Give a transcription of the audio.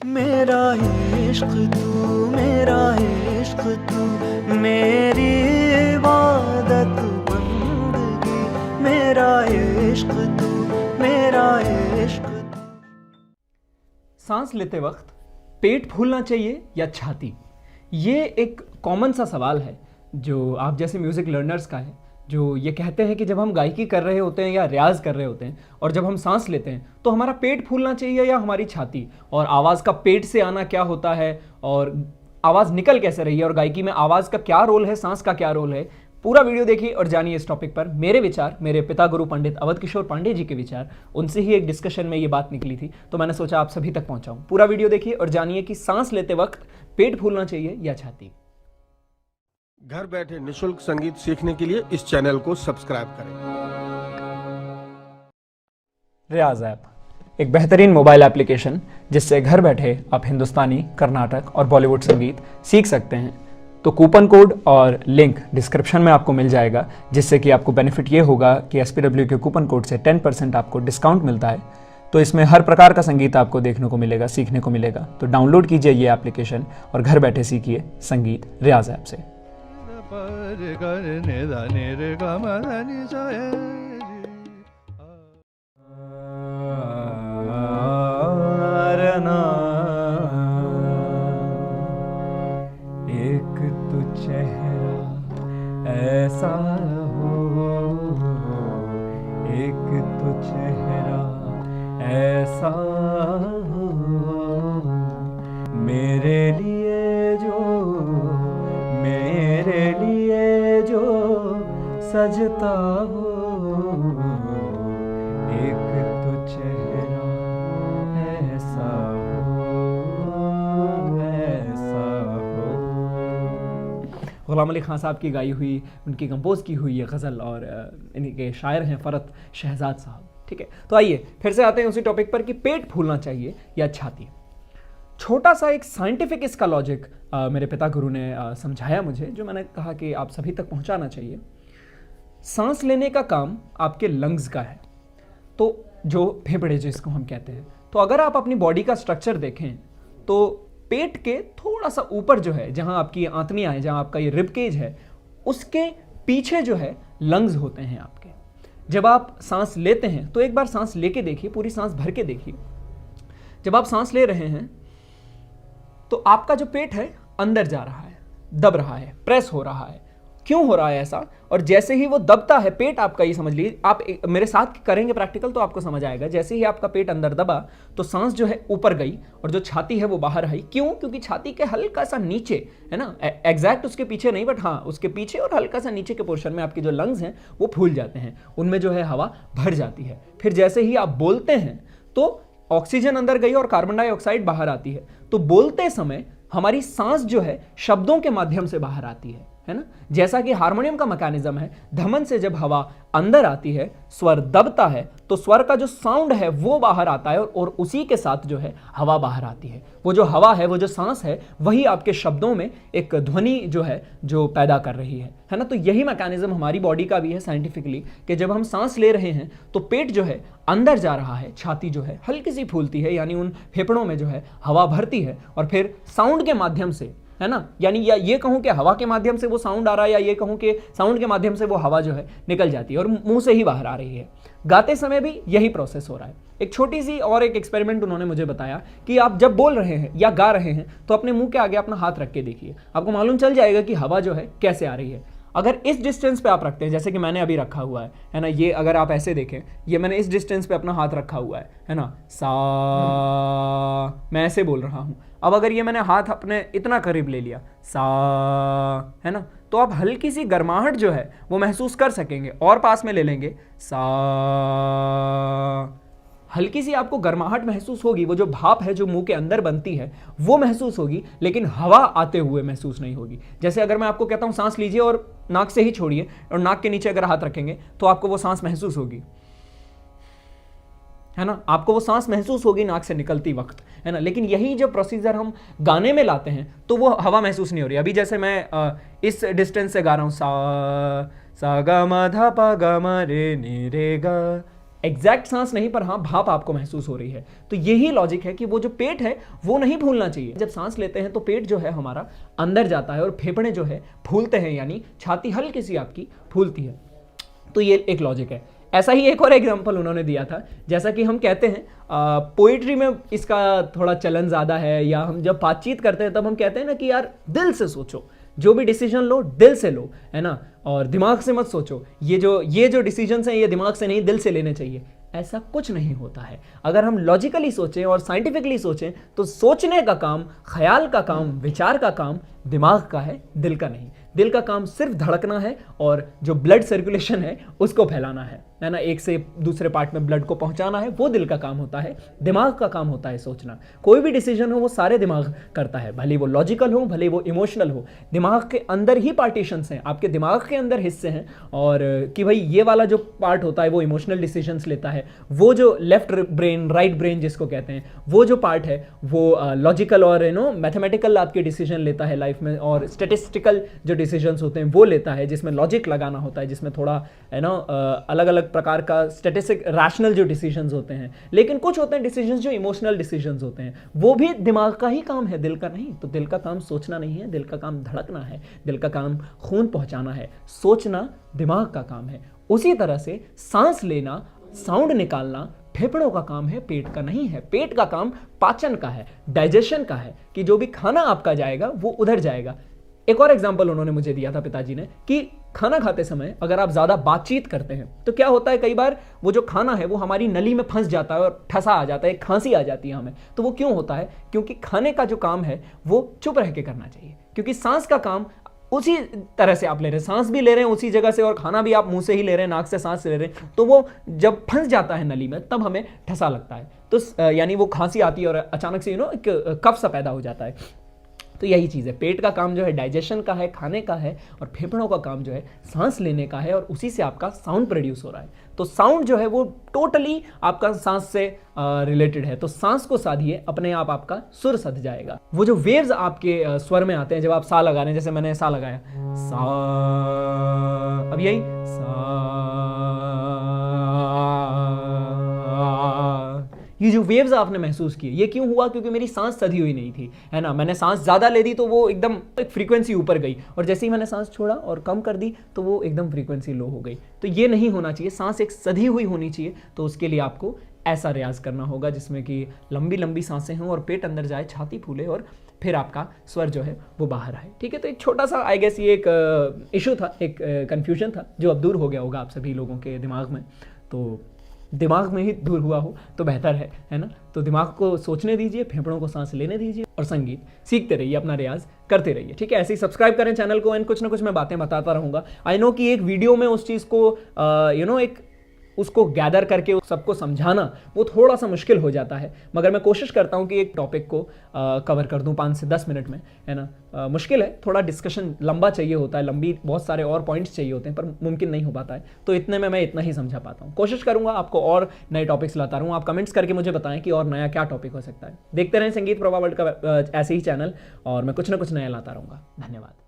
मेरा इश्क तू, मेरा इश्क तू, मेरी इबादत बंदगी, मेरा इश्क तू, मेरा इश्क तू। सांस लेते वक्त पेट फूलना चाहिए या छाती? ये एक कॉमन सा सवाल है जो आप जैसे म्यूज़िक लर्नर्स का है, जो ये कहते हैं कि जब हम गायकी कर रहे होते हैं या रियाज कर रहे होते हैं और जब हम सांस लेते हैं तो हमारा पेट फूलना चाहिए या हमारी छाती, और आवाज़ का पेट से आना क्या होता है और आवाज़ निकल कैसे रही है और गायकी में आवाज़ का क्या रोल है, सांस का क्या रोल है। पूरा वीडियो देखिए और जानिए इस टॉपिक पर। मेरे विचार, मेरे पिता गुरु पंडित अवध किशोर पांडे जी के विचार, उनसे ही एक डिस्कशन में ये बात निकली थी, तो मैंने सोचा आप सभी तक पहुंचाऊं। पूरा वीडियो देखिए और जानिए कि सांस लेते वक्त पेट फूलना चाहिए या छाती। घर बैठे निशुल्क संगीत सीखने के लिए इस चैनल को सब्सक्राइब करें। रियाज ऐप एक बेहतरीन मोबाइल एप्लीकेशन जिससे घर बैठे आप हिंदुस्तानी, कर्नाटक और बॉलीवुड संगीत सीख सकते हैं। तो कूपन कोड और लिंक डिस्क्रिप्शन में आपको मिल जाएगा, जिससे कि आपको बेनिफिट ये होगा कि SPW के कूपन कोड से 10% आपको डिस्काउंट मिलता है। तो इसमें हर प्रकार का संगीत आपको देखने को मिलेगा, सीखने को मिलेगा। तो डाउनलोड कीजिए ये एप्लीकेशन और घर बैठे सीखिए संगीत रियाज ऐप से। एक तो चेहरा ऐसा हो, एक तो चेहरा ऐसा हो, मेरे लिए जो सजता हो। एक तो चेहरा ऐसा हो। गुलाम अली खान साहब की गाई हुई, उनकी कंपोज की हुई ये गज़ल, और इनके शायर हैं फ़रत शहजाद साहब। ठीक है, तो आइए फिर से आते हैं उसी टॉपिक पर कि पेट फूलना चाहिए या छाती। छोटा सा एक साइंटिफिक इसका लॉजिक मेरे पिता गुरु ने समझाया मुझे, जो मैंने कहा कि आप सभी तक पहुंचाना चाहिए। सांस लेने का काम आपके लंग्स का है, तो जो फेफड़े जिसको हम कहते हैं। तो अगर आप अपनी बॉडी का स्ट्रक्चर देखें तो पेट के थोड़ा सा ऊपर जो है, जहां आपकी आंतड़ियां हैं, जहां आपका ये रिब केज है, उसके पीछे जो है लंग्स होते हैं आपके। जब आप सांस लेते हैं तो एक बार सांस लेके देखिए, पूरी सांस भर के देखिए। जब आप सांस ले रहे हैं तो आपका जो पेट है अंदर जा रहा है, दब रहा है, प्रेस हो रहा है। क्यों हो रहा है ऐसा? और जैसे ही वो दबता है पेट आपका, ये समझ लीजिए, आप मेरे साथ करेंगे प्रैक्टिकल तो आपको समझ आएगा। जैसे ही आपका पेट अंदर दबा तो सांस जो है ऊपर गई और जो छाती है वो बाहर आई। क्यों? क्योंकि छाती के हल्का सा नीचे है ना, एग्जैक्ट उसके पीछे नहीं, बट हाँ उसके पीछे और हल्का सा नीचे के पोर्शन में आपके जो लंग्स हैं वो फूल जाते हैं, उनमें जो है हवा भर जाती है। फिर जैसे ही आप बोलते हैं तो ऑक्सीजन अंदर गई और कार्बन डाइऑक्साइड बाहर आती है। तो बोलते समय हमारी सांस जो है शब्दों के माध्यम से बाहर आती है ना। जैसा कि हारमोनियम का मैकेनिज्म है, धमन से जब हवा अंदर आती है, स्वर दबता है तो स्वर का जो साउंड है वो बाहर आता है और उसी के साथ जो है हवा बाहर आती है। वो जो हवा है, वो जो सांस है, वही आपके शब्दों में एक ध्वनि जो है जो पैदा कर रही है ना। तो यही मैकेनिज्म हमारी बॉडी का भी है साइंटिफिकली, कि जब हम सांस ले रहे हैं तो पेट जो है अंदर जा रहा है, छाती जो है हल्की सी फूलती है, यानी उन फेफड़ों में जो है हवा भरती है, और फिर साउंड के माध्यम से, है ना, यानी या ये कहूं कि हवा के माध्यम से वो साउंड आ रहा है, या ये कहूं कि साउंड के माध्यम से वो हवा जो है निकल जाती है और मुंह से ही बाहर आ रही है। गाते समय भी यही प्रोसेस हो रहा है। एक छोटी सी और एक एक्सपेरिमेंट उन्होंने मुझे बताया कि आप जब बोल रहे हैं या गा रहे हैं तो अपने मुंह के आगे अपना हाथ रख के देखिए, आपको मालूम चल जाएगा कि हवा जो है कैसे आ रही है। अगर इस डिस्टेंस पे आप रखते हैं, जैसे कि मैंने अभी रखा हुआ है ना, ये अगर आप ऐसे देखें, ये मैंने इस डिस्टेंस पे अपना हाथ रखा हुआ है ना, सा, मैं ऐसे बोल रहा हूँ। अब अगर ये मैंने हाथ अपने इतना करीब ले लिया, सा, है ना, तो आप हल्की सी गर्माहट जो है वो महसूस कर सकेंगे, और पास में ले लेंगे, सा, हल्की सी आपको गर्माहट महसूस होगी, वो जो भाप है जो मुंह के अंदर बनती है वो महसूस होगी, लेकिन हवा आते हुए महसूस नहीं होगी। जैसे अगर मैं आपको कहता हूं सांस लीजिए और नाक से ही छोड़िए, और नाक के नीचे अगर हाथ रखेंगे तो आपको वो सांस महसूस होगी, है ना, आपको वो सांस महसूस होगी नाक से निकलती वक्त, है ना। लेकिन यही जब प्रोसीजर हम गाने में लाते हैं तो वो हवा महसूस नहीं हो रही। अभी जैसे मैं इस डिस्टेंस से गा रहा हूं, सा सा गा मा धा पा गा मा रे नी रे गा, एग्जैक्ट सांस नहीं, पर हाँ भाप आपको महसूस हो रही है। तो यही लॉजिक है कि वो जो पेट है वो नहीं फूलना चाहिए। जब सांस लेते हैं तो पेट जो है हमारा अंदर जाता है और फेफड़े जो है फूलते हैं, यानी छाती हल्की सी आपकी फूलती है। तो ये एक लॉजिक है। ऐसा ही एक और एग्जाम्पल उन्होंने दिया था, जैसा कि हम कहते हैं पोइट्री में इसका थोड़ा चलन ज़्यादा है, या हम जब बातचीत करते हैं तब हम कहते हैं ना कि यार दिल से सोचो, जो भी डिसीजन लो दिल से लो, है ना, और दिमाग से मत सोचो। ये जो डिसीजंस हैं ये दिमाग से नहीं दिल से लेने चाहिए। ऐसा कुछ नहीं होता है। अगर हम लॉजिकली सोचें और साइंटिफिकली सोचें तो सोचने का काम, ख्याल का काम, विचार का काम दिमाग का है, दिल का नहीं। दिल का काम सिर्फ धड़कना है और जो ब्लड सर्कुलेशन है उसको फैलाना है ना, एक से दूसरे पार्ट में ब्लड को पहुंचाना है, वो दिल का काम होता है। दिमाग का काम होता है सोचना। कोई भी डिसीजन हो वो सारे दिमाग करता है, भले वो लॉजिकल हो भले वो इमोशनल हो। दिमाग के अंदर ही पार्टीशंस हैं, आपके दिमाग के अंदर हिस्से हैं, और कि भाई ये वाला जो पार्ट होता है वो इमोशनल डिसीजंस लेता है, वो जो लेफ्ट ब्रेन राइट ब्रेन जिसको कहते हैं, वो जो पार्ट है वो लॉजिकल और मैथमेटिकल आपके डिसीजन लेता है लाइफ में, और स्टेटिस्टिकल जो डिसीजंस होते हैं वो लेता है, जिसमें लॉजिक लगाना होता है, जिसमें थोड़ा अलग अलग प्रकार का स्टैटिस्टिक रैशनल जो डिसीजंस होते हैं। लेकिन कुछ होते हैं डिसीजंस जो इमोशनल डिसीजंस होते हैं, वो भी दिमाग का ही काम है, दिल का नहीं। तो दिल का काम सोचना नहीं है, दिल का काम धड़कना है, दिल का काम खून पहुंचाना है। सोचना दिमाग का काम है। उसी तरह से सांस लेना, साउंड निकालना फेफड़ों का काम है, पेट का नहीं है। पेट का काम पाचन का है, डाइजेशन का है, कि जो भी खाना आपका जाएगा वो उधर जाएगा। एक और एग्जाम्पल उन्होंने मुझे दिया था पिताजी ने, कि खाना खाते समय अगर आप ज़्यादा बातचीत करते हैं तो क्या होता है, कई बार वो जो खाना है वो हमारी नली में फंस जाता है और ठसा आ जाता है, खांसी आ जाती है हमें। तो वो क्यों होता है? क्योंकि खाने का जो काम है वो चुप रह के करना चाहिए, क्योंकि सांस का काम उसी तरह से आप ले रहे हैं, सांस भी ले रहे हैं उसी जगह से और खाना भी आप मुंह से ही ले रहे हैं, नाक से सांस ले रहे हैं। तो वो जब फंस जाता है नली में तब हमें ठसा लगता है, तो यानी वो खांसी आती है और अचानक से एक कफ सा पैदा हो जाता है। तो यही चीज़ है, पेट का काम जो है डाइजेशन का है, खाने का है, और फेफड़ों का काम जो है सांस लेने का है, और उसी से आपका साउंड प्रोड्यूस हो रहा है। तो साउंड जो है वो टोटली आपका सांस से रिलेटेड है। तो सांस को साधिए, अपने आप आपका सुर सध जाएगा। वो जो वेव्स आपके स्वर में आते हैं जब आप सा लगा रहे हैं, जैसे मैंने सा लगाया, सा, अब यही सा, ये जो वेव्स आपने महसूस किए, ये क्यों हुआ? क्योंकि मेरी सांस सधी हुई नहीं थी, है ना। मैंने सांस ज़्यादा ले दी तो वो एकदम एक फ्रीक्वेंसी ऊपर गई, और जैसे ही मैंने सांस छोड़ा और कम कर दी तो वो एकदम फ्रीक्वेंसी लो हो गई। तो ये नहीं होना चाहिए, सांस एक सधी हुई होनी चाहिए। तो उसके लिए आपको ऐसा रियाज करना होगा जिसमें कि लंबी लंबी सांसें हों और पेट अंदर जाए, छाती फूले, और फिर आपका स्वर जो है वो बाहर आए। ठीक है, तो एक छोटा सा आई गेस ये एक इशू था, एक कन्फ्यूजन था जो अब दूर हो गया होगा आप सभी लोगों के दिमाग में। तो दिमाग में ही दूर हुआ हो तो बेहतर है ना। तो दिमाग को सोचने दीजिए, फेफड़ों को सांस लेने दीजिए, और संगीत सीखते रहिए, अपना रियाज करते रहिए। ठीक है, ऐसे ही सब्सक्राइब करें चैनल को, एंड कुछ ना कुछ मैं बातें बताता रहूँगा। आई नो कि एक वीडियो में उस चीज़ को एक उसको गैदर करके सबको समझाना वो थोड़ा सा मुश्किल हो जाता है, मगर मैं कोशिश करता हूँ कि एक टॉपिक को कवर कर दूँ 5 से 10 मिनट में, है ना। मुश्किल है, थोड़ा डिस्कशन लंबा चाहिए होता है, लंबी बहुत सारे और पॉइंट्स चाहिए होते हैं, पर मुमकिन नहीं हो पाता है। तो इतने में मैं इतना ही समझा पाता हूँ। कोशिश करूँगा आपको और नए टॉपिक्स लाता रहूँ। आप कमेंट्स करके मुझे बताएं कि और नया क्या टॉपिक हो सकता है। देखते रहें संगीत प्रभा वर्ल्ड का ऐसे ही चैनल, और मैं कुछ ना कुछ नया लाता रहूँगा। धन्यवाद।